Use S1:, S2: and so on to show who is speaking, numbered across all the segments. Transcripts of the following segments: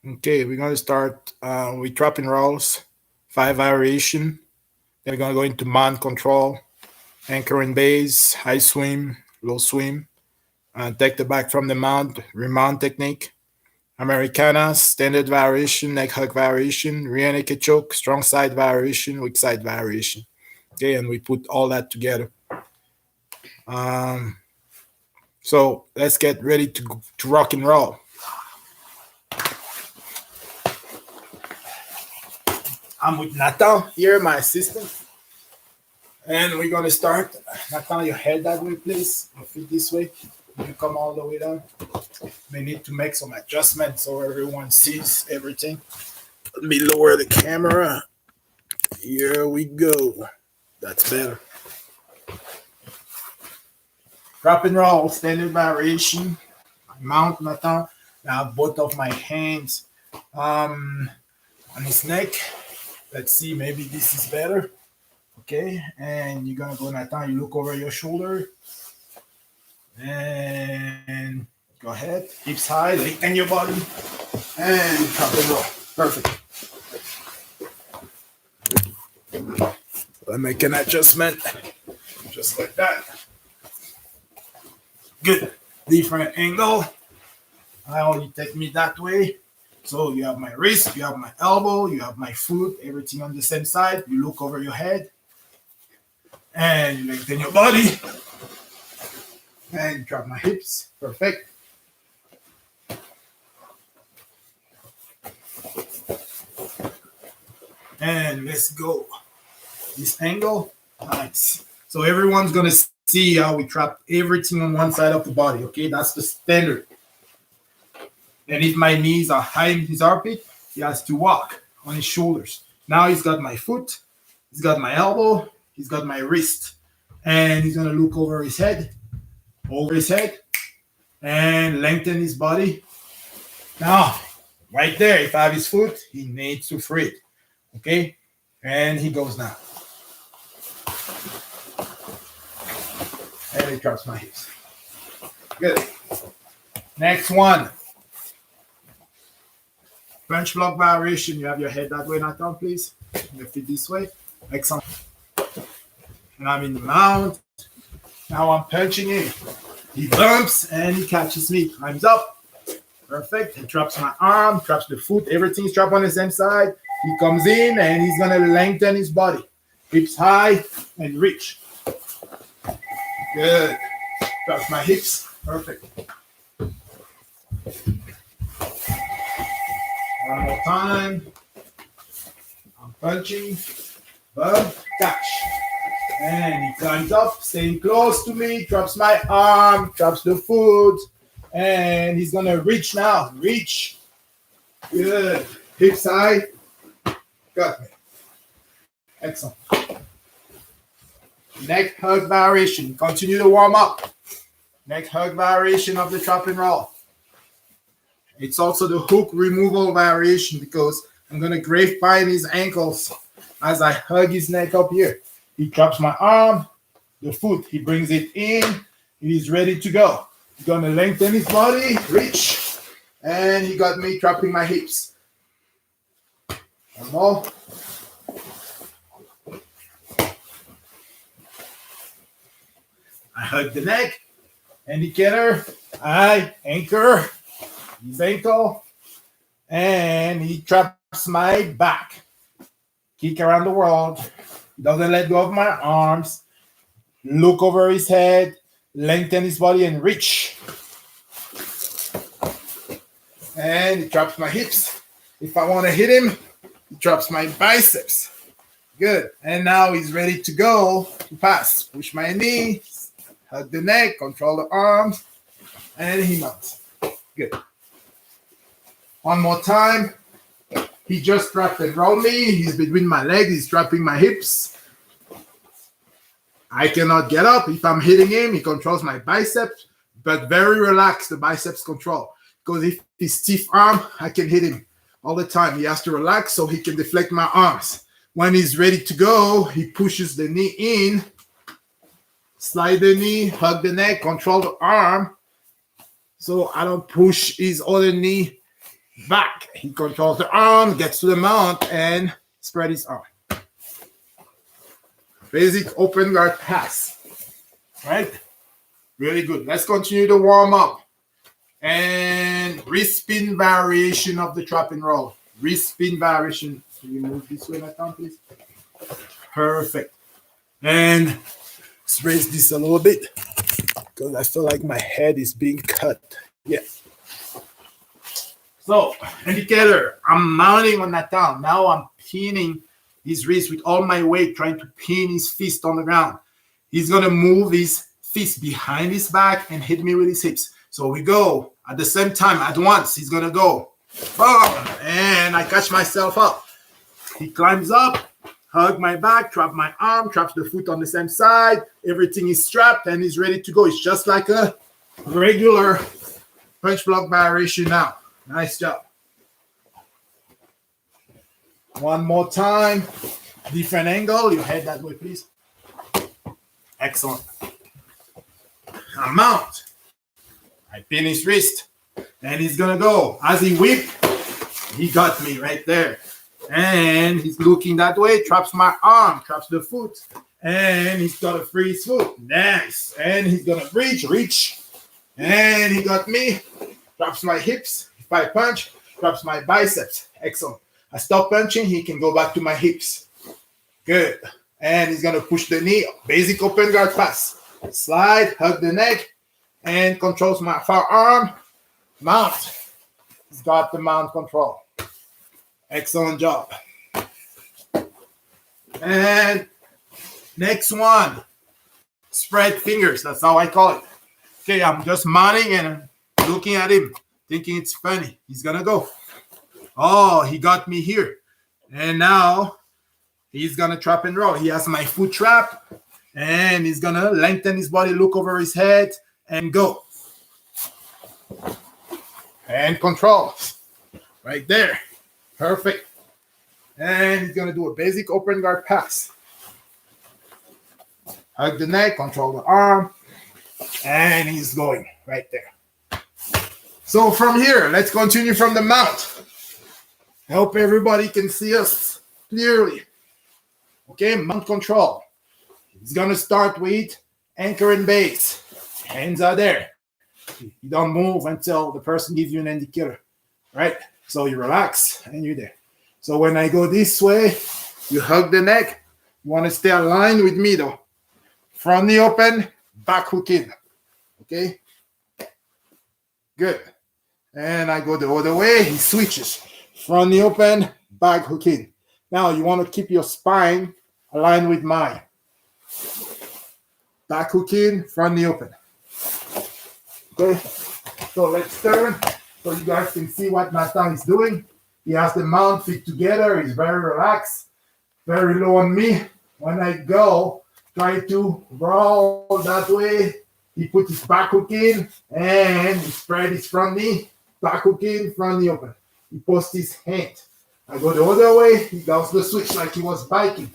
S1: Okay, we're gonna start with drop and rolls, 5 variation. Then we're gonna go into mount control, anchor and base, high swim, low swim, take the back from the mount, remount technique, Americana, standard variation, neck hug variation, rear naked choke, strong side variation, weak side variation. Okay, and we put all that together. Um, so let's get ready to rock and roll. I'm with Nathan here, my assistant. And we're gonna start. Nathan, your head that way, please. Your feet this way. You come all the way down. We need to make some adjustments so everyone sees everything. Let me lower the camera. Here we go. That's better. Drop and roll, standard variation. Mount Nathan. Now both of my hands on his neck. Let's see, maybe this is better. Okay, and you're gonna go Nathan, you look over your shoulder. And go ahead, hips high, lengthen your body. And drop and roll. Perfect. I'll make an adjustment. Just like that. Good. Different angle. Now you take me that way. So you have my wrist, you have my elbow, you have my foot, everything on the same side. You look over your head. And you lengthen your body. And drop my hips. Perfect. And let's go. This angle. Nice. So everyone's going to see how we trap everything on one side of the body. Okay, that's the standard. And if my knees are high in his armpit, he has to walk on his shoulders. Now he's got my foot. He's got my elbow. He's got my wrist. And he's going to look over his head. Over his head. And lengthen his body. Now, right there, if I have his foot, he needs to free it. Okay? And he goes now. And he drops my hips. Good. Next one. Punch block variation. You have your head that way, Nathan, please. Your feet this way. Excellent. And I'm in the mount. Now I'm punching him. He bumps and he catches me. Climbs up. Perfect. He drops my arm, drops the foot. Everything's dropped on the same side. He comes in and he's going to lengthen his body. Hips high and reach. Good. Drops my hips. Perfect. One more time. I'm punching. Bump. Catch. And he climbs up, staying close to me, drops my arm, drops the foot, and he's going to reach now. Reach. Good. Hips high. Got me. Excellent. Neck hug variation. Continue to warm up. Neck hug variation of the drop and roll. It's also the hook removal variation because I'm going to grave bind his ankles as I hug his neck up here. He drops my arm, the foot, he brings it in, he's ready to go. He's going to lengthen his body, reach, and he got me dropping my hips. One more. I hug the neck, indicator, I anchor his ankle, and he traps my back. Kick around the world. Doesn't let go of my arms. Look over his head. Lengthen his body and reach. And he drops my hips. If I want to hit him, he drops my biceps. Good. And now he's ready to go to pass. Push my knee. Hug the neck. Control the arms. And he mounts. Good. One more time. He just trapped and rolled me. He's between my legs. He's trapping my hips. I cannot get up. If I'm hitting him, he controls my biceps, but very relaxed, the biceps control. Because if he's stiff arm, I can hit him all the time. He has to relax so he can deflect my arms. When he's ready to go, he pushes the knee in, slide the knee, hug the neck, control the arm. So I don't push his other knee back. He controls the arm, gets to the mount, and spread his arm. Basic open guard pass. Right? Really good. Let's continue to warm up. And wrist spin variation of the trap and roll. Wrist spin variation. Can you move this way, Nathan, please? Perfect. And let's raise this a little bit because I feel like my head is being cut. Yes. So, indicator, I'm mounting on Nathan. Now I'm pinning his wrist with all my weight, trying to pin his fist on the ground. He's going to move his fist behind his back and hit me with his hips. So we go at the same time, at once. He's going to go. Boom, and I catch myself up. He climbs up, hug my back, trap my arm, traps the foot on the same side. Everything is strapped and he's ready to go. It's just like a regular punch block variation now. Nice job. One more time. Different angle. Your head that way, please. Excellent. I mount. I pin his wrist. And he's going to go. As he whip, he got me right there. And he's looking that way. Traps my arm. Traps the foot. And he's got to free his foot. Nice. And he's going to reach. And he got me. Traps my hips. If I punch, traps my biceps. Excellent. I stop punching. He can go back to my hips. Good. And he's going to push the knee. Basic open guard pass. Slide, hug the neck, and controls my forearm. Mount. He's got the mount control. Excellent job. And next one. Spread fingers. That's how I call it. Okay, I'm just mounting and looking at him, thinking it's funny. He's going to go. Oh, he got me here. And now he's going to trap and roll. He has my foot trap. And he's going to lengthen his body, look over his head, and go. And control. Right there. Perfect. And he's going to do a basic open guard pass. Hug the neck, control the arm. And he's going right there. So from here, let's continue from the mount. I hope everybody can see us clearly. Okay, mount control. He's going to start with anchor and base. Hands are there. You don't move until the person gives you an indicator, right? So you relax and you're there. So when I go this way, you hug the neck. You want to stay aligned with me though. Front knee open, back hook in. Okay? Good. And I go the other way. He switches. Front knee open, back hook in. Now you want to keep your spine aligned with mine. Back hook in, front knee open. Okay, so let's turn so you guys can see what Nathan is doing. He has the mount fit together. He's very relaxed, very low on me. When I go, try to roll that way. He puts his back hook in and he spread his front knee. Back hook in, front knee open. He posts his hand. I go the other way. He does the switch like he was biking.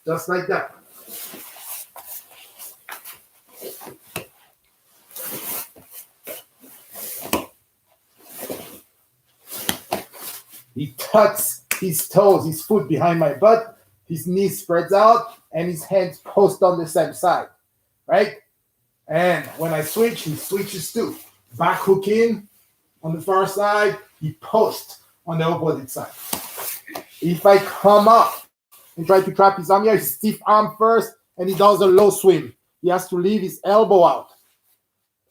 S1: Just like that. He tucks his toes, his foot behind my butt, his knee spreads out, and his hands post on the same side, right? And when I switch, he switches too. Back hook in on the far side, he posts on the opposite side. If I come up and try to trap his arm here, his stiff arm first, and he does a low swim. He has to leave his elbow out.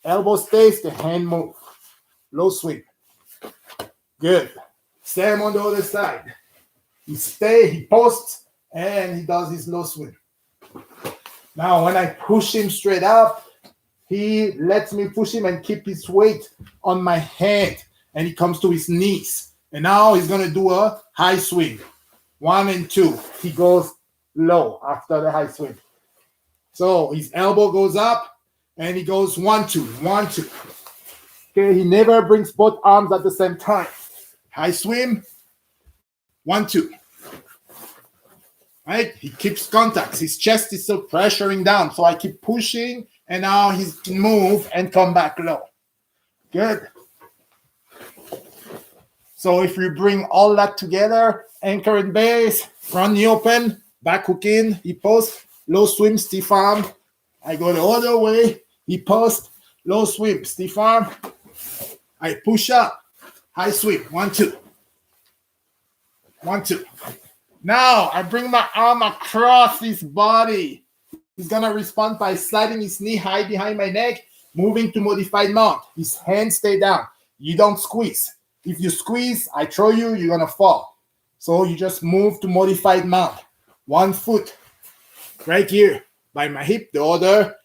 S1: Elbow stays, the hand move. Low swim. Good. Same on the other side. He stays, he posts, and he does his low swim. Now, when I push him straight up, he lets me push him and keep his weight on my hand, and he comes to his knees. And now he's going to do a high swing. 1 and 2. He goes low after the high swing. So his elbow goes up, and he goes 1, 2, 1, 2. Okay, he never brings both arms at the same time. High swim, 1, 2. Right? He keeps contact. His chest is still pressuring down. So I keep pushing, and now he can move and come back low. Good. So if you bring all that together, anchor and base, front knee open, back hook in, he post, low swim, stiff arm. I go the other way, he post, low swim, stiff arm. I push up, high sweep, 1, 2. 1, 2. Now I bring my arm across his body. He's gonna respond by sliding his knee high behind my neck, moving to modified mount. His hands stay down. You don't squeeze. If you squeeze, I throw you, you're gonna fall. So you just move to modified mount. 1 foot right here by my hip, the other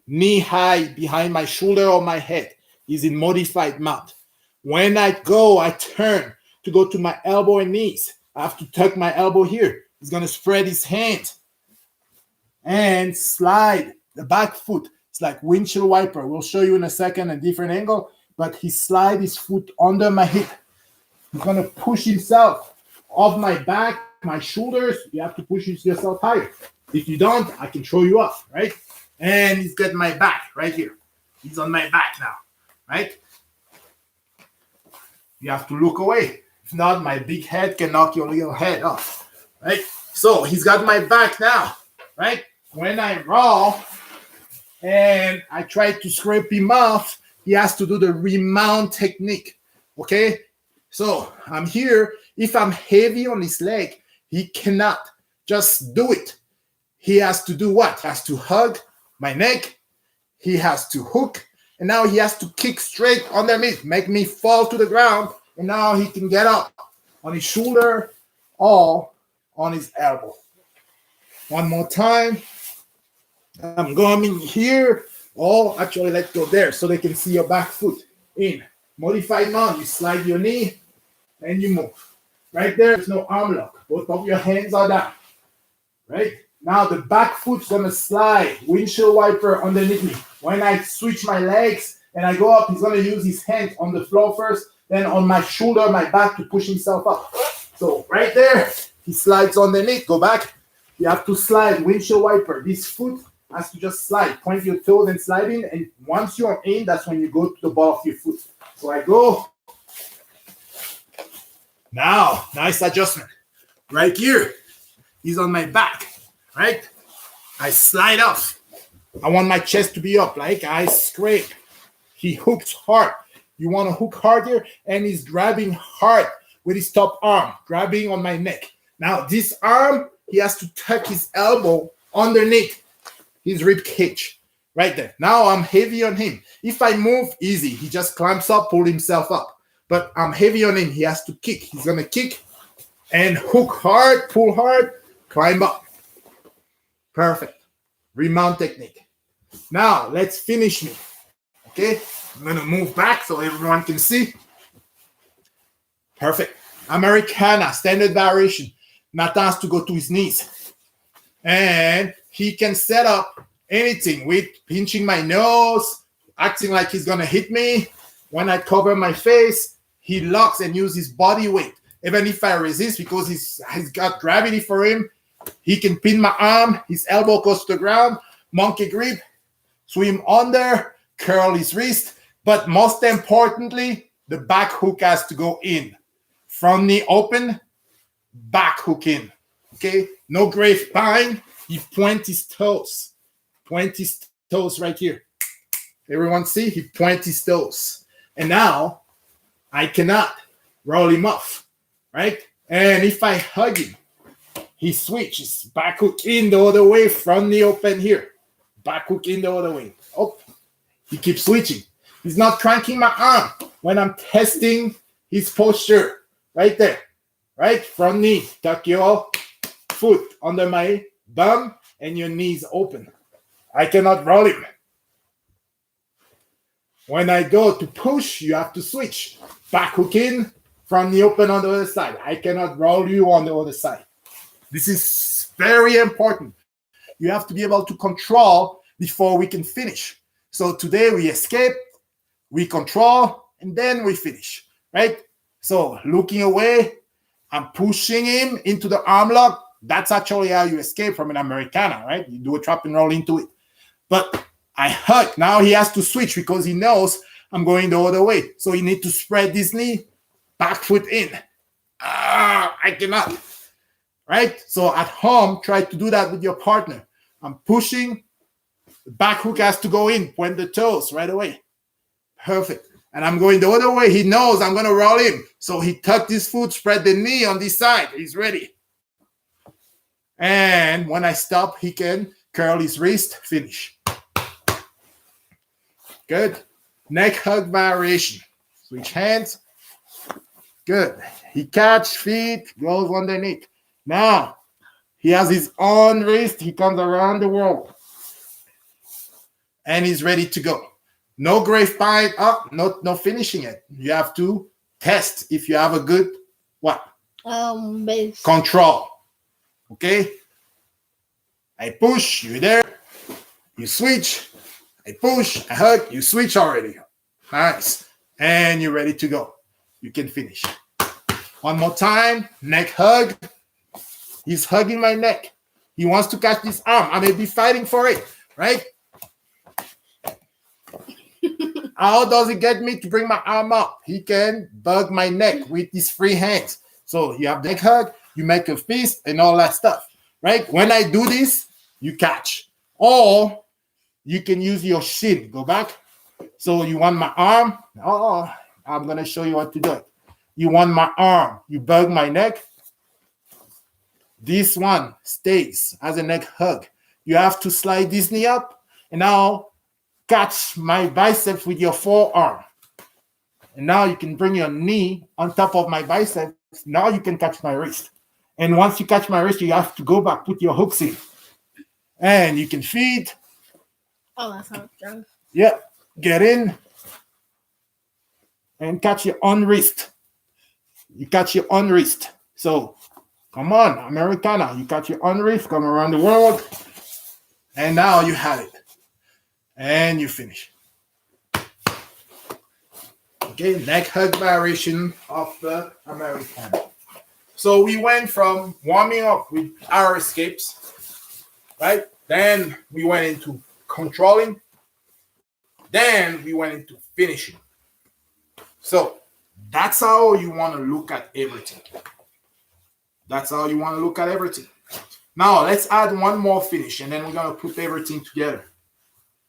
S1: knee high behind my shoulder or my head is in modified mount. When I go, I turn to go to my elbow and knees. I have to tuck my elbow here. He's gonna spread his hand and slide the back foot. It's like windshield wiper. We'll show you in a second a different angle, but he slide his foot under my hip. He's gonna push himself off my back, my shoulders. You have to push yourself higher. If you don't, I can throw you off, right? And he's got my back right here. He's on my back now, right? You have to look away. If not, my big head can knock your little head off, right? So he's got my back now, right? When I roll and I try to scrape him off, he has to do the remount technique, okay? So I'm here. If I'm heavy on his leg, he cannot just do it. He has to do what? He has to hug my neck. He has to hook. And now he has to kick straight underneath, make me fall to the ground. And now he can get up on his shoulder or on his elbow. One more time. I'm going here. Oh, actually, let's go there so they can see your back foot. In. Modified mount. You slide your knee and you move. Right there, there's no arm lock. Both of your hands are down. Right? Now the back foot's going to slide. Windshield wiper underneath me. When I switch my legs and I go up, he's going to use his hands on the floor first, then on my shoulder, my back to push himself up. So right there, he slides underneath. Go back. You have to slide windshield wiper. This foot has to just slide. Point your toes and slide in. And once you're in, that's when you go to the ball of your foot. So I go. Now, nice adjustment. Right here, he's on my back. Right? I slide off. I want my chest to be up. Like I scrape. He hooks hard. You want to hook hard here, and he's grabbing hard with his top arm, grabbing on my neck. Now, this arm, he has to tuck his elbow underneath his rib cage, right there. Now, I'm heavy on him. If I move, easy. He just climbs up, pull himself up. But I'm heavy on him. He has to kick. He's going to kick and hook hard, pull hard, climb up. Perfect. Remount technique. Now, let's finish me. Okay? I'm going to move back so everyone can see. Perfect. Americana, standard variation. Nathan has to go to his knees. And he can set up anything with pinching my nose, acting like he's going to hit me. When I cover my face, he locks and uses body weight. Even if I resist, because he's got gravity for him, he can pin my arm. His elbow goes to the ground. Monkey grip. Swim under. Curl his wrist. But most importantly, the back hook has to go in. Front knee open, back hook in. Okay? No grapevine. He points his toes. Point his toes right here. Everyone see? He points his toes. And now, I cannot roll him off. Right? And if I hug him, he switches. Back hook in the other way. Front knee open here. Back hook in the other way. Oh, he keeps switching. He's not cranking my arm when I'm testing his posture. Right there. Right? Front knee. Tuck your foot under my bum and your knees open. I cannot roll him. When I go to push, you have to switch. Back hook in. Front knee open on the other side. I cannot roll you on the other side. This is very important. You have to be able to control before we can finish. So today we escape, we control, and then we finish, right? So looking away, I'm pushing him into the arm lock. That's actually how you escape from an Americana, right? You do a trap and roll into it. But I hug. Now he has to switch because he knows I'm going the other way. So he needs to spread this knee, back foot in. I cannot. Right? So at home, try to do that with your partner. I'm pushing. The back hook has to go in. Point the toes right away. Perfect. And I'm going the other way. He knows I'm going to roll him. So he tucked his foot, spread the knee on this side. He's ready. And when I stop, he can curl his wrist, finish. Good. Neck hug variation. Switch hands. Good. He catch feet, goes underneath. Now, he has his own wrist. He comes around the world. And he's ready to go. No grapevine up, no finishing it. You have to test if you have a good what?
S2: Base.
S1: Control. Okay? I push, you're there. You switch. I push, I hug, you switch already. Nice. And you're ready to go. You can finish. One more time. Neck hug. He's hugging my neck. He wants to catch this arm. I may be fighting for it, right? How does he get me to bring my arm up? He can bug my neck with his free hands. So you have neck hug, you make a fist and all that stuff, right? When I do this, you catch. Or you can use your shin. Go back. So you want my arm? Oh, I'm going to show you what to do. You want my arm. You bug my neck. This one stays as a neck hug. You have to slide this knee up. And now catch my biceps with your forearm. And now you can bring your knee on top of my biceps. Now you can catch my wrist. And once you catch my wrist, you have to go back, put your hooks in. And you can feed.
S2: Oh, that sounds strong.
S1: Yeah. Get in. And catch your own wrist. You catch your own wrist. So, come on, Americana. You catch your own wrist, come around the world. And now you have it. And you finish. Okay, neck hug variation of the Americana. So we went from warming up with our escapes, right? Then we went into controlling. Then we went into finishing. So that's how you want to look at everything. That's how you want to look at everything. Now let's add one more finish, and then we're going to put everything together.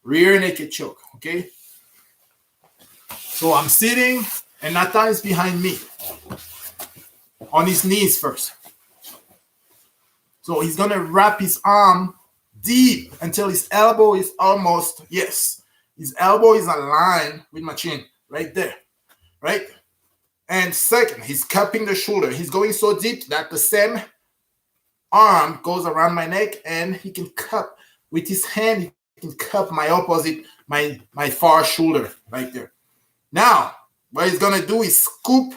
S1: Rear naked choke, okay? So I'm sitting, and Nathan is behind me. On his knees first. So he's going to wrap his arm deep until his elbow is almost, yes, his elbow is aligned with my chin, right there, right? And second, he's cupping the shoulder. He's going so deep that the same arm goes around my neck, and he can cup with his hand. He can cup my opposite, my far shoulder right there. Now, what he's going to do is scoop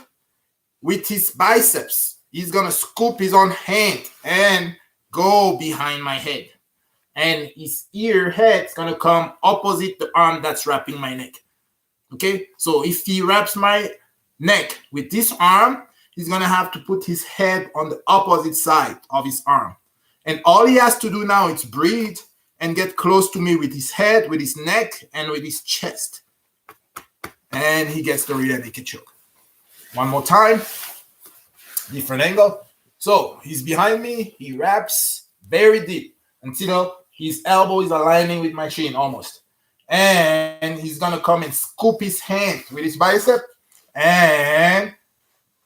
S1: with his biceps. He's going to scoop his own hand and go behind my head. And his ear head's going to come opposite the arm that's wrapping my neck. Okay? So if he wraps my neck with this arm, he's going to have to put his head on the opposite side of his arm. And all he has to do now is breathe and get close to me with his head, with his neck, and with his chest. And he gets the rear naked choke. One more time. Different angle. So he's behind me. He wraps very deep until his elbow is aligning with my chin almost. And he's going to come and scoop his hand with his bicep and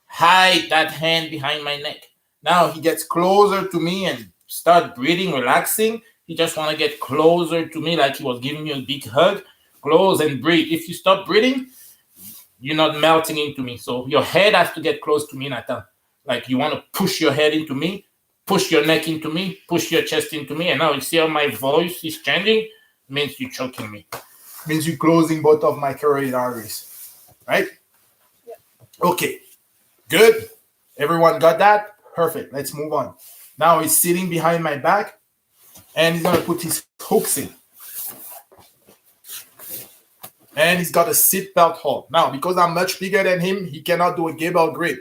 S1: hide that hand behind my neck. Now he gets closer to me and start breathing, relaxing. He just want to get closer to me like he was giving me a big hug. Close and breathe. If you stop breathing, you're not melting into me. So your head has to get close to me, Nathan. Like you want to push your head into me, push your neck into me, push your chest into me. And now you see how my voice is changing? It means you're choking me. It means you're closing both of my carotid arteries. Right?
S2: Yeah.
S1: Okay. Good. Everyone got that? Perfect. Let's move on. Now he's sitting behind my back and he's going to put his hooks in. And he's got a seat belt hold. Now, because I'm much bigger than him, he cannot do a gable grip.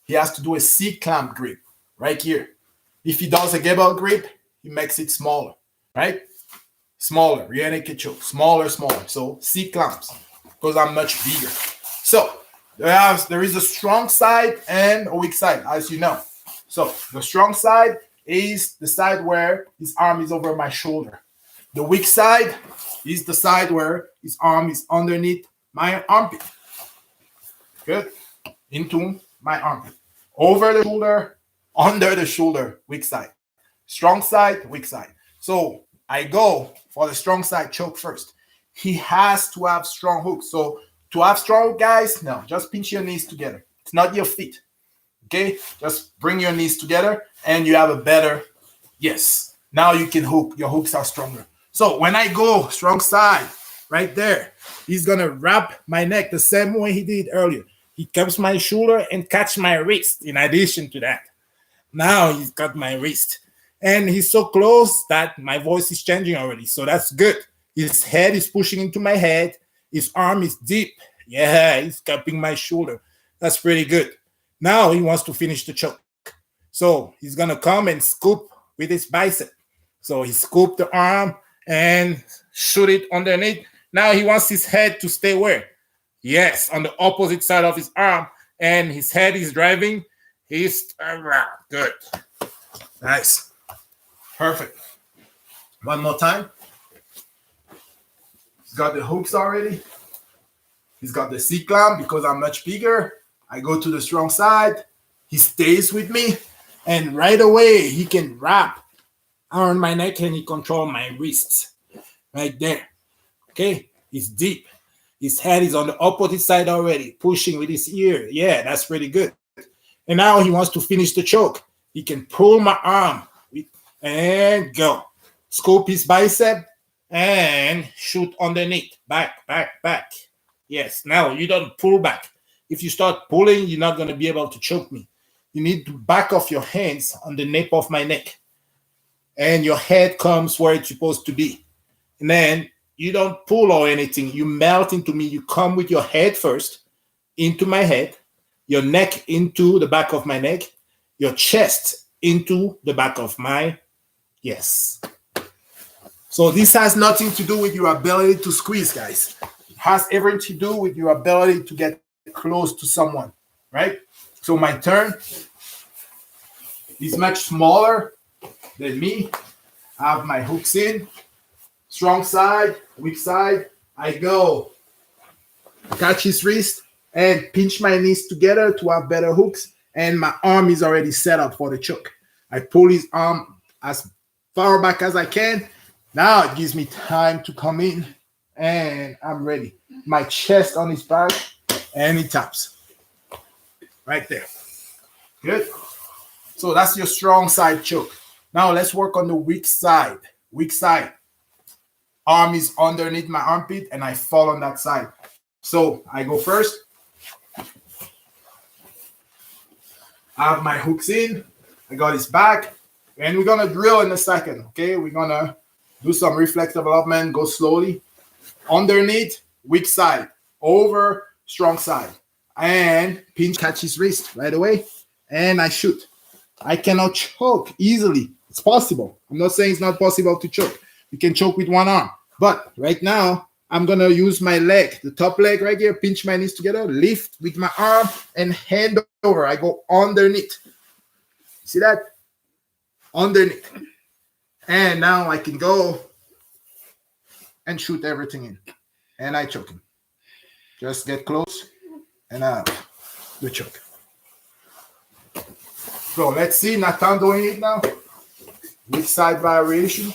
S1: He has to do a C-clamp grip right here. If he does a gable grip, he makes it smaller, right? Smaller, rear naked choke, smaller. So C-clamps, because I'm much bigger. So There is a strong side and a weak side, as you know. So the strong side is the side where his arm is over my shoulder. The weak side is the side where his arm is underneath my armpit. Good. Into my armpit. Over the shoulder, under the shoulder, weak side. Strong side, weak side. So I go for the strong side choke first. He has to have strong hooks. So to have strong guys, no, just pinch your knees together. It's not your feet. Okay? Just bring your knees together and you have a better, yes. Now you can hook. Your hooks are stronger. So when I go strong side, right there, he's going to wrap my neck the same way he did earlier. He cups my shoulder and catch my wrist in addition to that. Now he's got my wrist. And he's so close that my voice is changing already. So that's good. His head is pushing into my head. His arm is deep. Yeah, he's cupping my shoulder. That's pretty good. Now he wants to finish the choke. So he's going to come and scoop with his bicep. So he scooped the arm and shoot it underneath. Now he wants his head to stay where? Yes, on the opposite side of his arm. And his head is driving. He's around. Good. Nice. Perfect. One more time. He's got the hooks already. He's got the C-clamp because I'm much bigger. I go to the strong side. He stays with me. And right away, he can wrap around my neck and he control my wrists. Right there. Okay? He's deep. His head is on the opposite side already, pushing with his ear. Yeah, that's pretty good. And now he wants to finish the choke. He can pull my arm and go. Scoop his bicep and shoot underneath. Back, back, back. Yes, now you don't pull back. If you start pulling, you're not going to be able to choke me. You need to back off your hands on the nape of my neck. And your head comes where it's supposed to be. And then you don't pull or anything. You melt into me. You come with your head first into my head, your neck into the back of my neck, your chest into the back of my, yes. So this has nothing to do with your ability to squeeze, guys. It has everything to do with your ability to get close to someone, right? So my turn is much smaller than me. I have my hooks in. Strong side, weak side. I go catch his wrist and pinch my knees together to have better hooks. And my arm is already set up for the choke. I pull his arm as far back as I can. Now it gives me time to come in and I'm ready. My chest on his back and he taps. Right there. Good. So that's your strong side choke. Now let's work on the weak side. Weak side. Arm is underneath my armpit and I fall on that side. So I go first. I have my hooks in. I got his back. And we're going to drill in a second. Okay, we're going to do some reflex development. Go slowly. Underneath, weak side. Over, strong side. And pinch, catch his wrist right away. And I shoot. I cannot choke easily. It's possible. I'm not saying it's not possible to choke. You can choke with one arm. But right now, I'm going to use my leg, the top leg right here, pinch my knees together, lift with my arm, and hand over. I go underneath. See that? Underneath. And now I can go and shoot everything in. And I choke him. Just get close and the choke. So let's see Nathan doing it now. With side variation.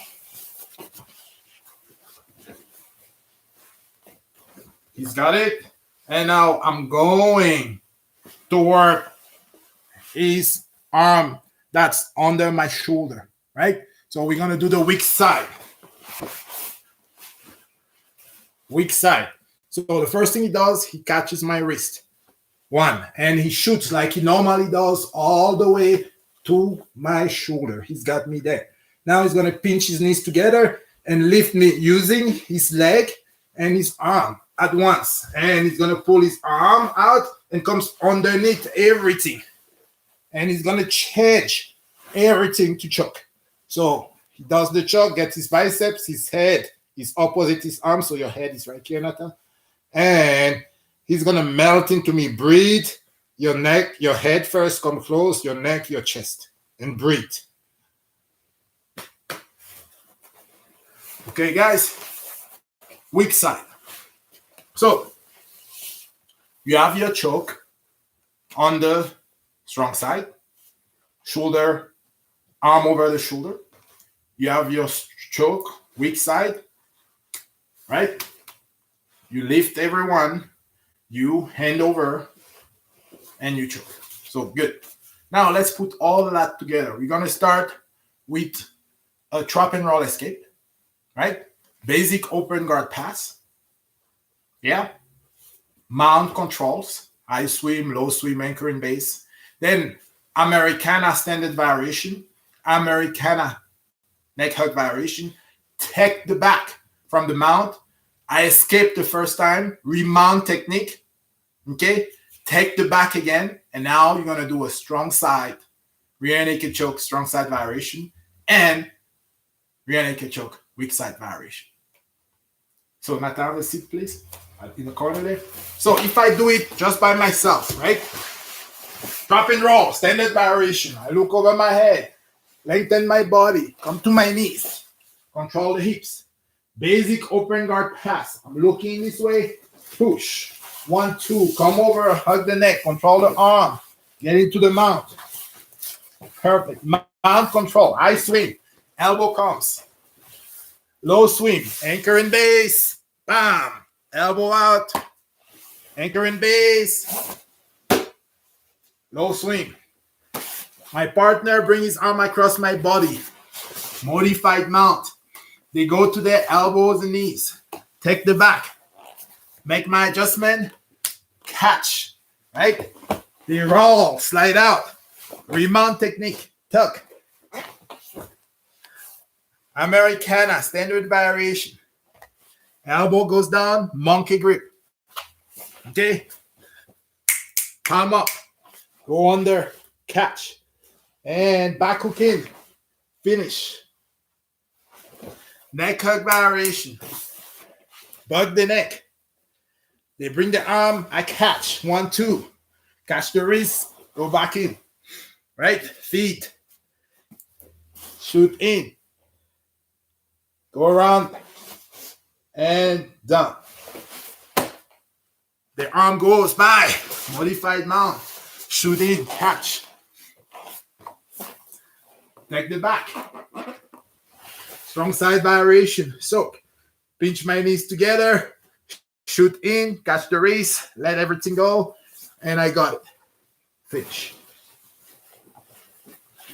S1: He's got it. And now I'm going to work his arm that's under my shoulder, right? So we're going to do the weak side. Weak side. So the first thing he does, he catches my wrist. One. And he shoots like he normally does all the way to my shoulder. He's got me there. Now he's going to pinch his knees together and lift me using his leg and his arm at once. And he's going to pull his arm out and comes underneath everything. And he's going to change everything to choke. So he does the choke, gets his biceps, his head is opposite his arm. So your head is right here, Nathan. And He's gonna melt into me. Breathe. Your neck, your head first, come close, your neck, your chest, and breathe. Okay, guys, weak side. So, you have your choke on the strong side, shoulder, arm over the shoulder. You have your choke, weak side, right? You lift everyone, you hand over, and you choke. So good. Now let's put all of that together. We're going to start with a trap and roll escape, right? Basic open guard pass. Yeah. Mount controls, high swim, low swim, anchor in base. Then Americana standard variation, Americana neck hug variation. Take the back from the mount. I escaped the first time, remount technique. Okay. Take the back again, and now you're going to do a strong side, rear naked choke, strong side variation, and rear naked choke, weak side variation. So, Nathan, have a seat, please, in the corner there. So, if I do it just by myself, right? Drop and roll, standard variation. I look over my head, lengthen my body, come to my knees, control the hips. Basic open guard pass. I'm looking this way, push. 1, 2, come over, hug the neck, control the arm, get into the mount. Perfect. Mount control, high swing, elbow comes. Low swing, anchor in base, bam, elbow out, anchor in base, low swing. My partner brings his arm across my body, modified mount. They go to their elbows and knees, take the back. Make my adjustment, catch, right? They roll, slide out, remount technique, tuck. Americana, standard variation. Elbow goes down, monkey grip. Okay? Palm up, go under, catch. And back hook in, finish. Neck hug variation. Bug the neck. They bring the arm, I catch. 1, 2. Catch the wrist, go back in. Right? Feet. Shoot in. Go around. And down. The arm goes by. Modified mount. Shoot in, catch. Take the back. Strong side variation. So, pinch my knees together. Shoot in, catch the wrist, let everything go, and I got it. Finish.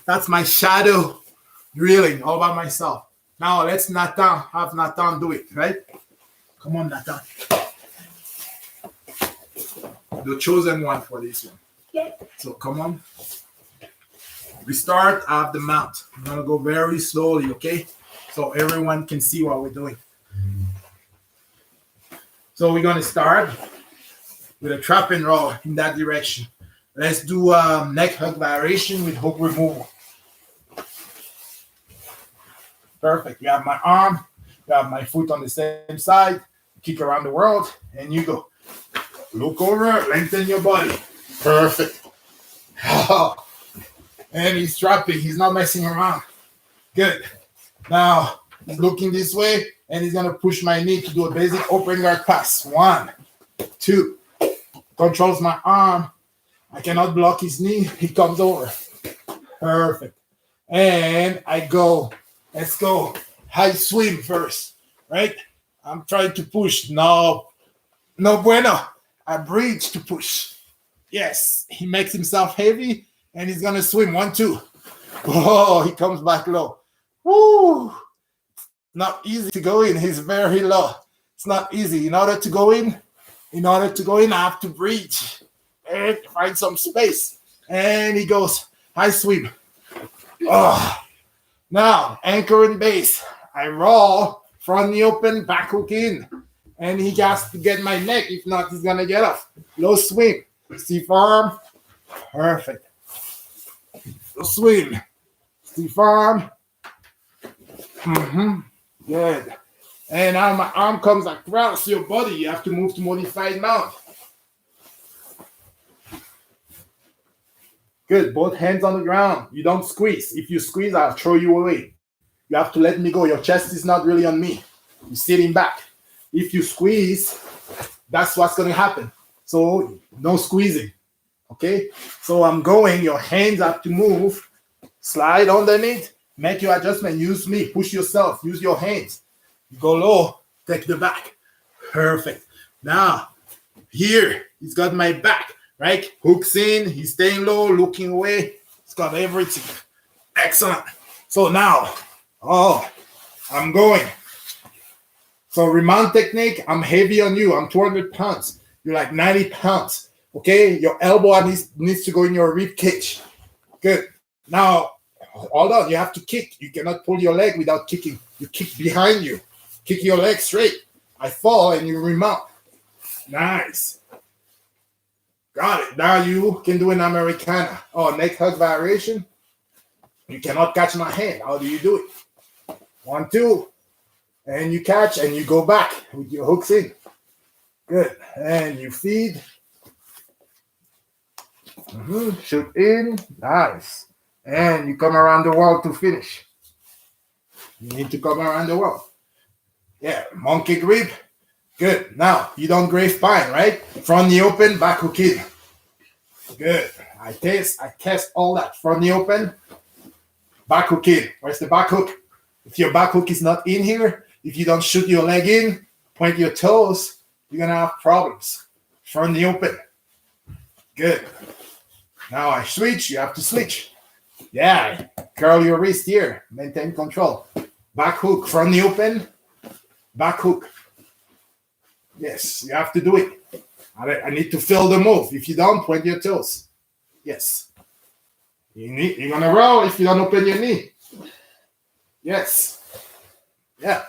S1: That's my shadow drilling all by myself. Now let's have Nathan do it, right? Come on, Nathan. The chosen one for this one.
S2: Okay.
S1: So come on. We start at the mount. I'm gonna go very slowly, okay? So everyone can see what we're doing. So we're going to start with a trap and roll in that direction. Let's do neck hug variation with hook removal. Perfect. You have my arm, you have my foot on the same side, kick around the world, and you go. Look over, lengthen your body. Perfect. And he's trapping, he's not messing around. Good. Now, he's looking this way, and he's going to push my knee to do a basic open guard pass. 1, 2. Controls my arm. I cannot block his knee. He comes over. Perfect. And I go. Let's go. High swim first, right? I'm trying to push. No bueno. I bridge to push. Yes. He makes himself heavy, and he's going to swim. 1, 2. Oh, he comes back low. Woo! Not easy to go in. He's very low. It's not easy. In order to go in, I have to breathe and find some space. And he goes, high swim. Oh. Now, anchor in base. I roll, front knee open, back hook in. And he has to get my neck. If not, he's going to get off. Low swim. Stiff arm. Perfect. Low swim. Stiff arm. Good. And now my arm comes across your body. You have to move to modified mount. Good. Both hands on the ground. You don't squeeze. If you squeeze, I'll throw you away. You have to let me go. Your chest is not really on me. You're sitting back. If you squeeze, that's what's going to happen. So no squeezing. Okay? So I'm going. Your hands have to move. Slide underneath. Make your adjustment. Use me. Push yourself. Use your hands. You go low. Take the back. Perfect. Now, here, he's got my back. Right? Hooks in. He's staying low, looking away. He's got everything. Excellent. So now, I'm going. So remand technique, I'm heavy on you. I'm 200 pounds. You're like 90 pounds. Okay? Your elbow needs to go in your rib cage. Good. Now, hold on. You have to kick. You cannot pull your leg without kicking. You kick behind you. Kick your leg straight. I fall and you remount. Nice. Got it. Now you can do an Americana. Oh, neck hug variation. You cannot catch my hand. How do you do it? 1, 2. And you catch and you go back with your hooks in. Good. And you feed. Shoot in. Nice. And you come around the wall to finish. You need to come around the wall. Yeah. Monkey grip. Good. Now, you don't grave spine, right? Front knee open, back hook in. Good. I test all that. Front knee open, back hook in. Where's the back hook? If your back hook is not in here, if you don't shoot your leg in, point your toes, you're going to have problems. Front knee open. Good. Now I switch. You have to switch. Yeah. Curl your wrist here. Maintain control. Back hook. Front knee open. Back hook. Yes, you have to do it. I need to feel the move. If you don't, point your toes. Yes. You're going to roll if you don't open your knee. Yes. Yeah.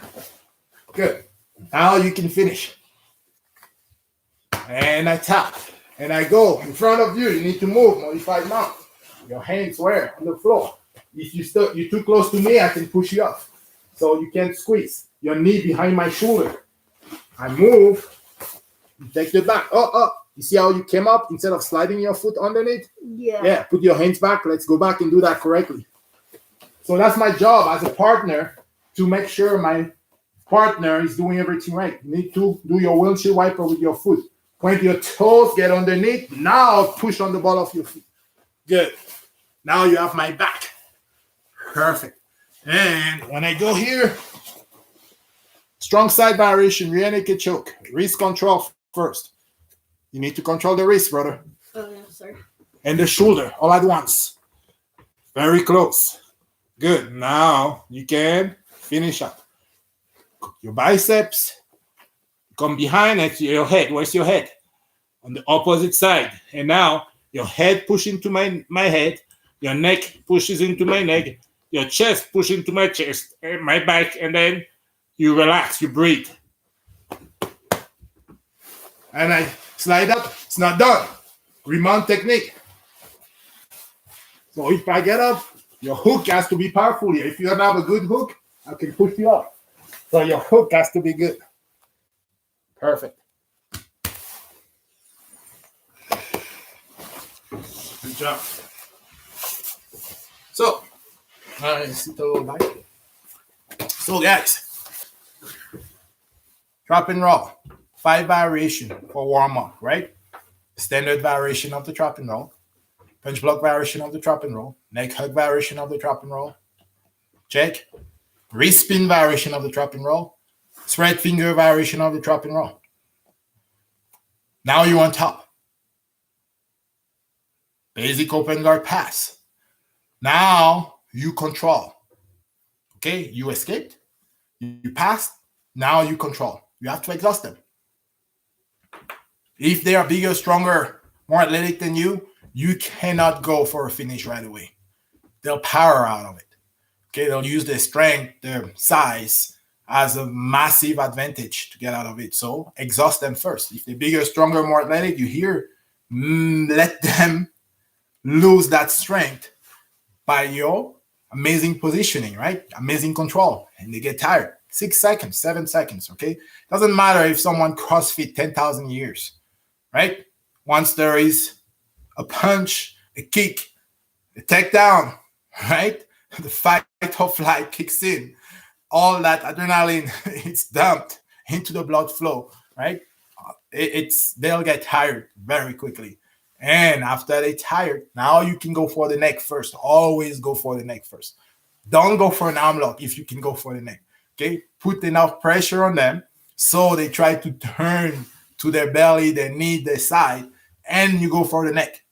S1: Good. Now you can finish. And I tap. And I go in front of you. You need to move. Modified mount. Your hands where? On the floor. If you're too close to me, I can push you up. So you can't squeeze. Your knee behind my shoulder. I move, you take the back. You see how you came up instead of sliding your foot underneath?
S2: Yeah.
S1: Yeah, put your hands back. Let's go back and do that correctly. So that's my job as a partner to make sure my partner is doing everything right. You need to do your windshield wiper with your foot. Point your toes, get underneath. Now push on the ball of your feet. Good. Now you have my back. Perfect. And when I go here, strong side variation, rear naked choke. Wrist control first. You need to control the wrist, brother.
S2: Oh, yeah, sorry.
S1: And the shoulder all at once. Very close. Good. Now you can finish up. Your biceps. Come behind at your head. Where's your head? On the opposite side. And now your head pushes into my head. Your neck pushes into my neck. Your chest pushes into my chest and my back. And then you relax, you breathe. And I slide up. It's not done. Remount technique. So if I get up, your hook has to be powerful here. If you don't have a good hook, I can push you up. So your hook has to be good. Perfect. Good job. So, sit a little back. So guys, drop and roll. 5 variation for warm up, right? Standard variation of the drop and roll. Punch block variation of the drop and roll. Neck hug variation of the drop and roll. Check. Wrist spin variation of the drop and roll. Spread finger variation of the drop and roll. Now you're on top. Basic open guard pass. Now you control. Okay, you escaped. You passed. Now you control. You have to exhaust them. If they are bigger, stronger, more athletic than you, you cannot go for a finish right away. They'll power out of it. Okay, they'll use their strength, their size as a massive advantage to get out of it. So exhaust them first. If they're bigger, stronger, more athletic, you hear, let them lose that strength by your amazing positioning, right? Amazing control. And they get tired. 6 seconds, 7 seconds, okay? Doesn't matter if someone CrossFit 10,000 years, right? Once there is a punch, a kick, The takedown, right? The fight or flight kicks in. All that adrenaline it's dumped into the blood flow, right? They'll get tired very quickly. And after they tired, now you can go for the neck first. Always go for the neck first. Don't go for an arm lock if you can go for the neck. Okay, put enough pressure on them so they try to turn to their belly, their knee, their side, and you go for the neck.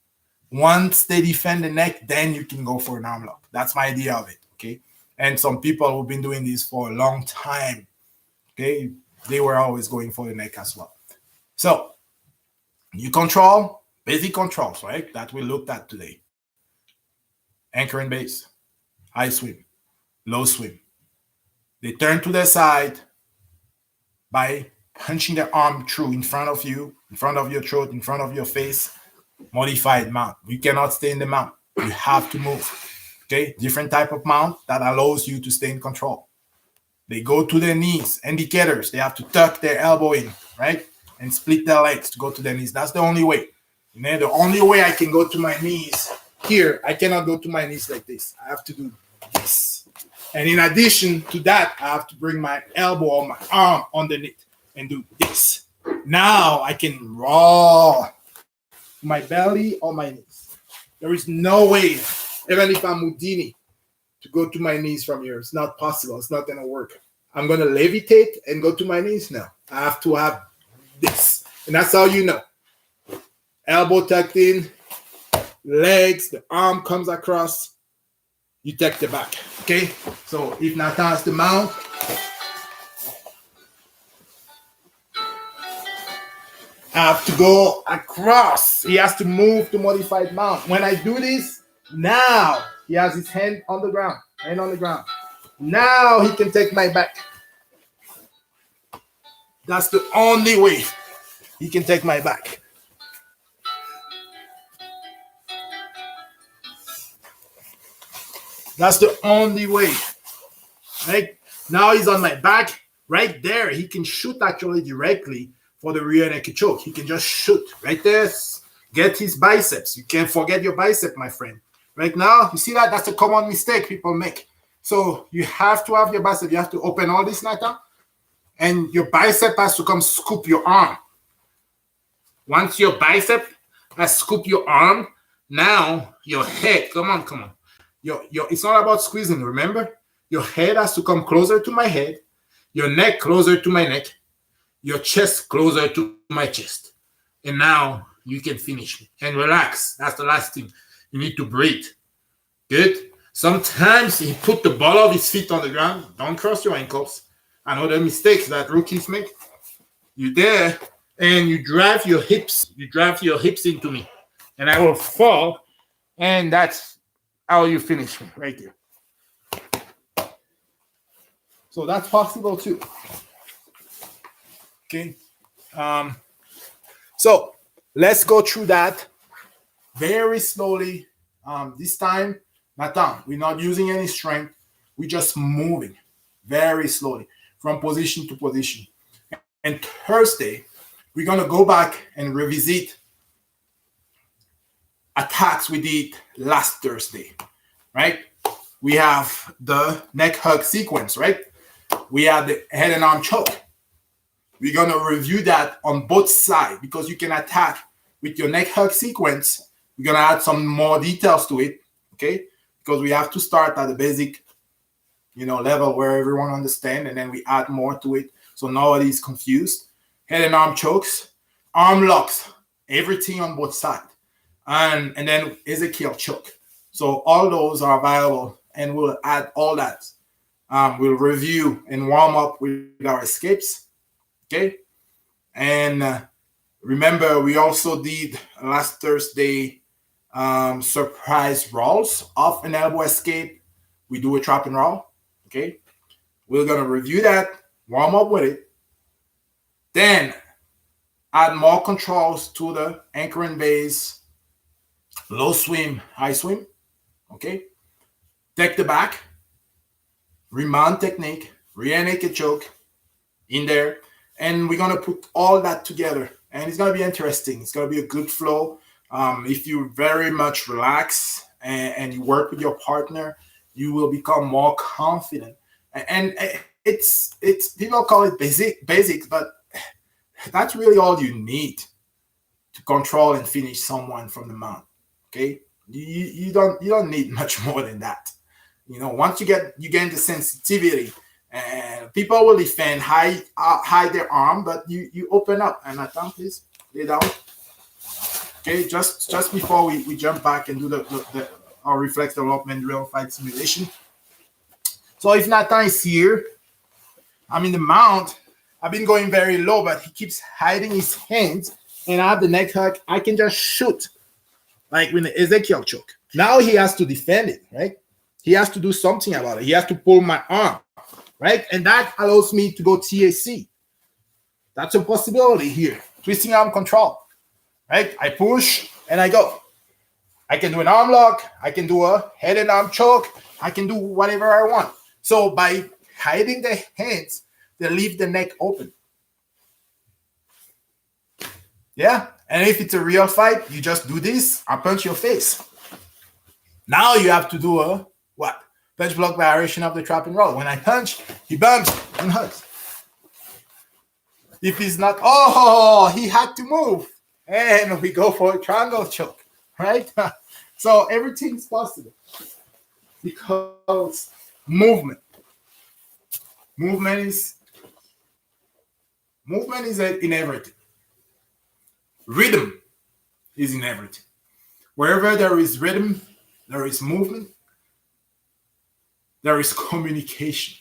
S1: Once they defend the neck, then you can go for an arm lock. That's my idea of it. Okay, and some people who've been doing this for a long time, okay, they were always going for the neck as well. So you control basic controls, right? That we looked at today. Anchor and base, high swim, low swim. They turn to their side by punching their arm through in front of you, in front of your throat, in front of your face. Modified mount. You cannot stay in the mount. You have to move. Okay? Different type of mount that allows you to stay in control. They go to their knees, indicators. They have to tuck their elbow in, right? And split their legs to go to their knees. That's the only way. And then the only way I can go to my knees here, I cannot go to my knees like this. I have to do this. And in addition to that, I have to bring my elbow or my arm underneath and do this. Now I can roll my belly or my knees. There is no way, even if I'm Houdini, to go to my knees from here. It's not possible. It's not going to work. I'm going to levitate and go to my knees now. I have to have this. And that's how you know. Elbow tucked in, legs, the arm comes across. You take the back, okay? So if Nathan has the mount, I have to go across. He has to move to modified mount. When I do this, now he has his hand on the ground, Now he can take my back. That's the only way he can take my back. That's the only way. Right? Now he's on my back. Right there, he can shoot actually directly for the rear naked choke. He can just shoot right there. Get his biceps. You can't forget your bicep, my friend. Right now, you see that? That's a common mistake people make. So you have to have your bicep. You have to open all this like that. And your bicep has to come scoop your arm. Once your bicep has scooped your arm, now your head, come on. It's not about squeezing, remember? Your head has to come closer to my head, your neck closer to my neck, your chest closer to my chest. And now you can finish me. And relax. That's the last thing. You need to breathe. Good? Sometimes he put the ball of his feet on the ground. Don't cross your ankles. I know the mistakes that rookies make. You're there and you drive your hips. You drive your hips into me. And I will fall. And that's how you finish me right there. So that's possible too. Okay. So let's go through that very slowly. This time, Nathan, we're not using any strength. We're just moving very slowly from position to position. And Thursday, we're going to go back and revisit attacks we did last Thursday, right? We have the neck hug sequence, right? We have the head and arm choke. We're going to review that on both sides because you can attack with your neck hug sequence. We're going to add some more details to it, okay? Because we have to start at the basic, level where everyone understands, and then we add more to it so nobody's confused. Head and arm chokes, arm locks, everything on both sides. And then Ezekiel choke. So all those are available, and we'll add all that. We'll review and warm up with our escapes, okay? And remember, we also did last Thursday surprise rolls off an elbow escape. We do a trap and roll, okay? We're going to review that, warm up with it, then add more controls to the anchor and base, low swim, high swim, okay? Take the back, remount technique, rear naked choke in there, and we're going to put all that together, and it's going to be interesting. It's going to be a good flow. If you very much relax and you work with your partner, you will become more confident. And it's people call it basics, but that's really all you need to control and finish someone from the mount. Okay, you don't need much more than that. Once you gain the sensitivity, and people will defend hide their arm, but you open up. And I think please lay down. Okay, just before we jump back and do our reflex development real fight simulation. So if Nathan is here, I'm in the mount. I've been going very low, but he keeps hiding his hands, and I have the neck hook. I can just shoot, like with the Ezekiel choke. Now he has to defend it, right? He has to do something about it. He has to pull my arm, right? And that allows me to go TAC. That's a possibility here. Twisting arm control, right? I push and I go. I can do an arm lock. I can do a head and arm choke. I can do whatever I want. So by hiding the hands, they leave the neck open. Yeah? And if it's a real fight, you just do this, I punch your face. Now you have to do a what? Punch block variation of the trap and roll. When I punch, he bumps and hugs. If he's not, he had to move. And we go for a triangle choke, right? So everything's possible because movement is in everything. Rhythm is in everything. Wherever there is rhythm, there is movement, there is communication,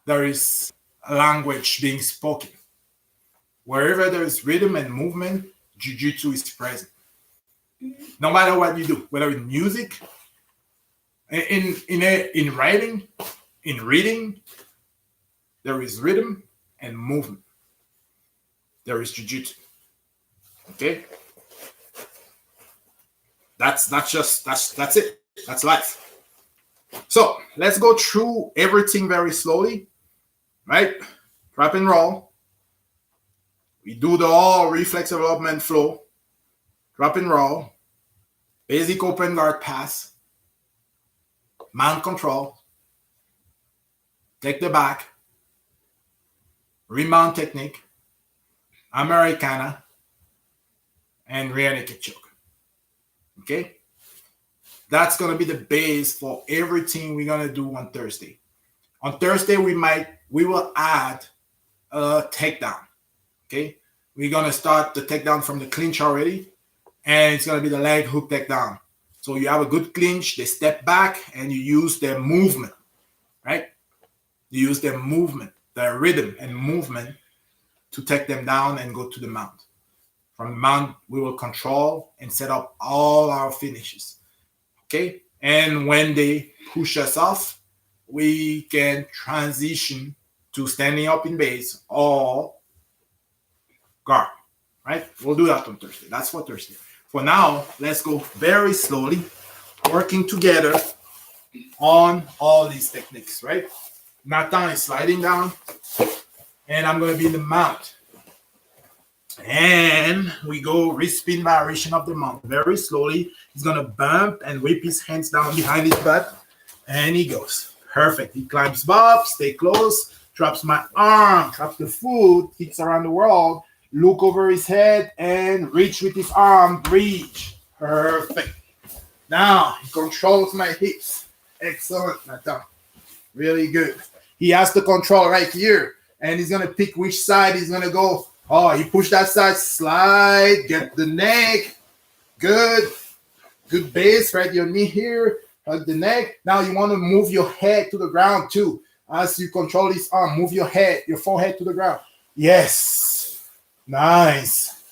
S1: there is language being spoken. Wherever there is rhythm and movement, Jiu-Jitsu is present. No matter what you do, whether in music, in writing, in reading, there is rhythm and movement. There is Jiu-Jitsu. Okay? That's it. That's life. So let's go through everything very slowly. Right? Trap and roll. We do the all reflex development flow. Trap and roll. Basic open guard pass. Mount control. Take the back. Remount technique. Americana. And rear naked choke. Okay? That's going to be the base for everything we're going to do on Thursday. On Thursday, we will add a takedown. Okay? We're going to start the takedown from the clinch already. And it's going to be the leg hook takedown. So you have a good clinch, they step back, and you use their movement. Right? You use their movement, their rhythm and movement to take them down and go to the mount. From the mount, we will control and set up all our finishes. Okay? And when they push us off, we can transition to standing up in base or guard. Right? We'll do that on Thursday. That's for Thursday. For now, let's go very slowly, working together on all these techniques. Right? Nathan is sliding down, and I'm going to be in the mount. And we go wrist spin variation of the mount. Very slowly. He's going to bump and whip his hands down behind his butt. And he goes. Perfect. He climbs up, stay close, drops my arm, drops the foot, kicks around the world, look over his head, and reach with his arm. Reach. Perfect. Now, he controls my hips. Excellent, Nathan. Really good. He has the control right here. And he's going to pick which side he's going to go. Oh, he pushed that side, slide, get the neck. Good. Good base, right? Your knee here, hug the neck. Now you want to move your head to the ground too. As you control this arm, move your head, your forehead to the ground. Yes. Nice.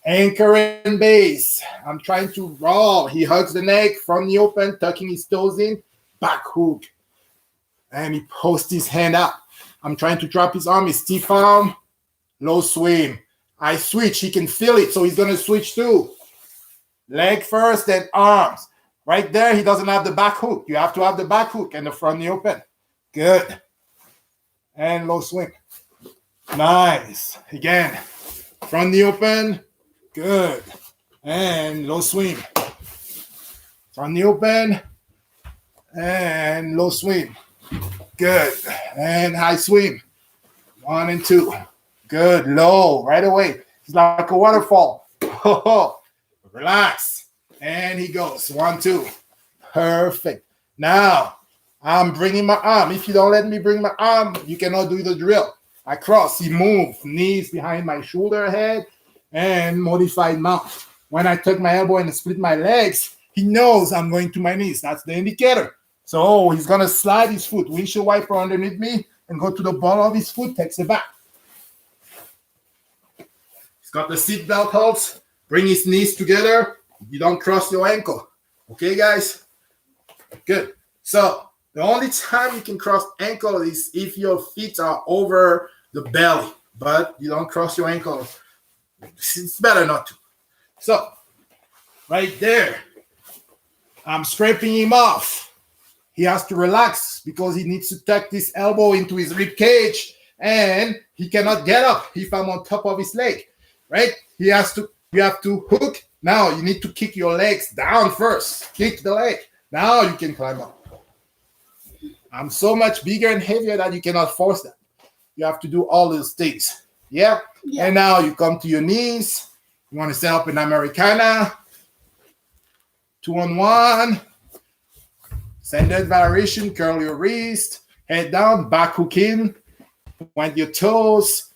S1: Anchor and base. I'm trying to roll. He hugs the neck from the open, tucking his toes in. Back hook. And he posts his hand up. I'm trying to drop his arm, his stiff arm. Low swing. I switch. He can feel it, so he's going to switch too. Leg first, then arms. Right there, he doesn't have the back hook. You have to have the back hook and the front knee open. Good. And low swing. Nice. Again. Front knee open. Good. And low swing. On the open and low swim. Good. And high swim. 1 and 2. Good. Low right away. It's like a waterfall. Relax. And he goes. 1, 2. Perfect. Now, I'm bringing my arm. If you don't let me bring my arm, you cannot do the drill. I cross. He move. Knees behind my shoulder head and modified mount. When I tuck my elbow and split my legs, he knows I'm going to my knees. That's the indicator. So he's going to slide his foot, windshield wiper underneath me, and go to the ball of his foot, takes it back. He's got the seat belt holds. Bring his knees together. You don't cross your ankle. Okay, guys? Good. So the only time you can cross ankle is if your feet are over the belly, but you don't cross your ankle. It's better not to. So right there, I'm scraping him off. He has to relax because he needs to tuck this elbow into his rib cage and he cannot get up if I'm on top of his leg, right? You have to hook. Now you need to kick your legs down first. Kick the leg. Now you can climb up. I'm so much bigger and heavier that you cannot force that. You have to do all those things. Yeah? And now you come to your knees. You want to set up an Americana. 2 on 1. Standard variation, curl your wrist, head down, back hook in, point your toes,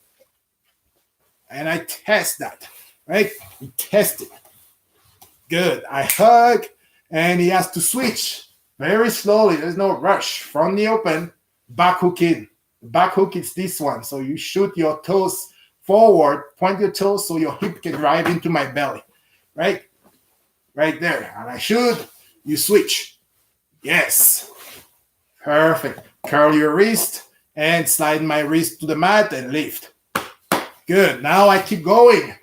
S1: and I test that, right? We test it. Good. I hug, and he has to switch very slowly. There's no rush. From the open, back hook in. Back hook is this one. So you shoot your toes forward, point your toes so your hip can drive into my belly, right? Right there. And I shoot, you switch. Yes. Perfect. Curl your wrist and slide my wrist to the mat and lift. Good. Now I keep going.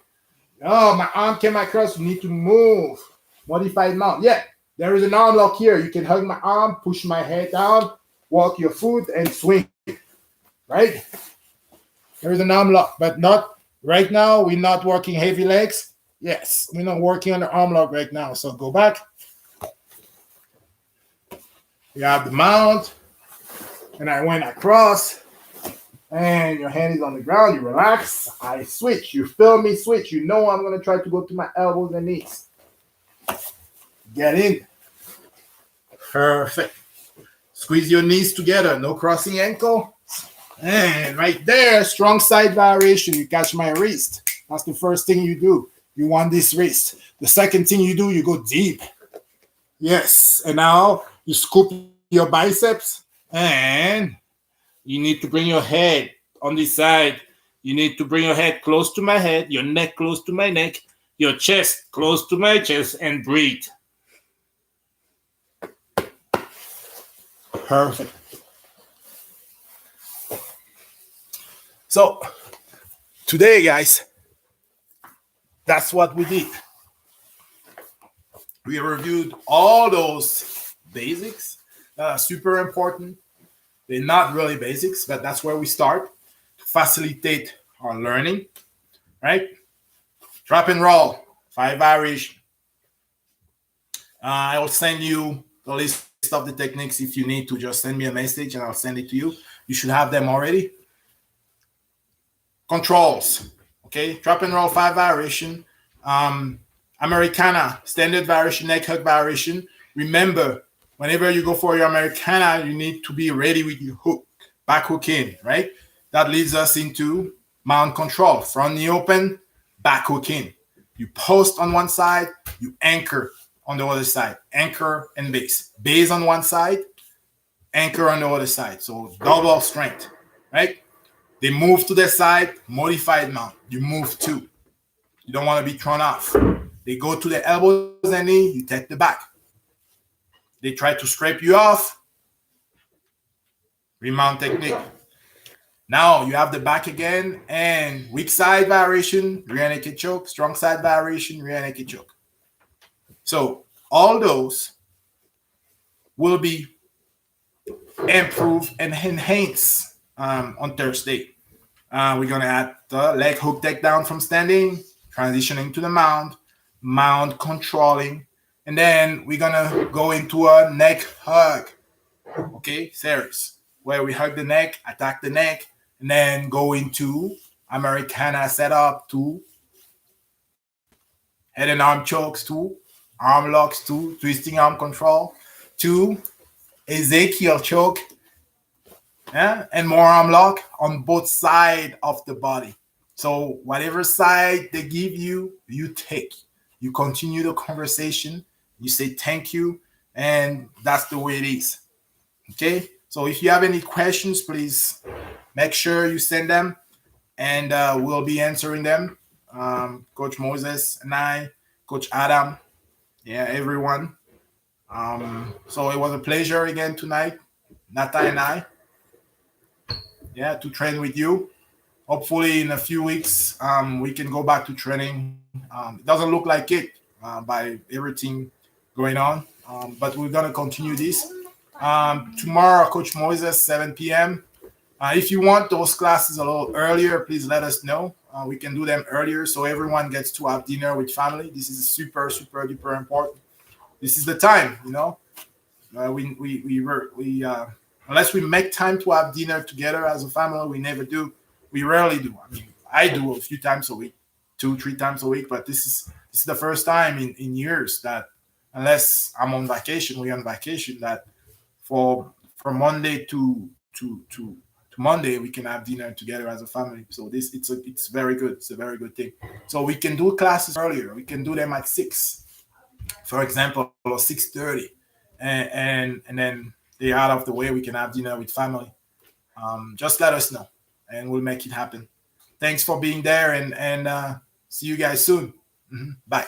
S1: Oh, my arm came across. You need to move. Modified mount. Yeah. There is an arm lock here. You can hug my arm, push my head down, walk your foot, and swing. Right? There is an arm lock, but not right now. We're not working heavy legs. Yes. We're not working on the arm lock right now. So go back. You have the mount, and I went across, and your hand is on the ground. You relax. I switch. You feel me switch. You know I'm going to try to go to my elbows and knees. Get in. Perfect. Squeeze your knees together. No crossing ankle. And right there, strong side variation. You catch my wrist. That's the first thing you do. You want this wrist. The second thing you do, you go deep. Yes. And now you scoop your biceps and you need to bring your head on this side. You need to bring your head close to my head, your neck close to my neck, your chest close to my chest, and breathe. Perfect. So today, guys, that's what we did. We reviewed all those basics that are super important. They're not really basics, but that's where we start to facilitate our learning, right? Drop and roll, 5 variation. I will send you the list of the techniques. If you need to, just send me a message and I'll send it to you. You should have them already. Controls, okay? Drop and roll, 5 variation. Americana, standard variation, neck hug variation. Remember, whenever you go for your Americana, you need to be ready with your hook, back hook in, right? That leads us into mount control. From the open, back hook in. You post on one side, you anchor on the other side. Anchor and base. Base on one side, anchor on the other side. So double strength, right? They move to the side, modified mount. You move too. You don't want to be thrown off. They go to the elbows and knee, you take the back. They try to scrape you off. Remount technique. Now you have the back again and weak side variation, rear naked choke, strong side variation, rear naked choke. So all those will be improved and enhanced on Thursday. We're going to add the leg hook takedown from standing, transitioning to the mount, mount controlling, And then we're gonna go into a neck hug. Okay, serious. Where we hug the neck, attack the neck, and then go into Americana setup to head and arm chokes to arm locks to twisting arm control to Ezekiel choke, yeah, and more arm lock on both sides of the body. So whatever side they give you, you take. You continue the conversation. You say thank you, and that's the way it is. Okay. So if you have any questions, please make sure you send them, and we'll be answering them. Coach Moses and I, Coach Adam, yeah, everyone. So it was a pleasure again tonight, Nata and I, yeah, to train with you. Hopefully, in a few weeks, we can go back to training. It doesn't look like it by everything going on, but we're gonna continue this. Tomorrow, Coach Moses, 7 p.m. If you want those classes a little earlier, please let us know. We can do them earlier so everyone gets to have dinner with family. This is super, super, duper important. This is the time, you know. Unless we make time to have dinner together as a family, we never do. We rarely do. I mean, I do a few times a week, 2, 3 times a week, but this is the first time in years that, unless I'm on vacation, we're on vacation, that for from Monday to Monday we can have dinner together as a family. So it's very good. It's a very good thing. So we can do classes earlier. We can do them at 6, for example, or 6:30, and then they're out of the way. We can have dinner with family. Just let us know, and we'll make it happen. Thanks for being there, and see you guys soon. Bye.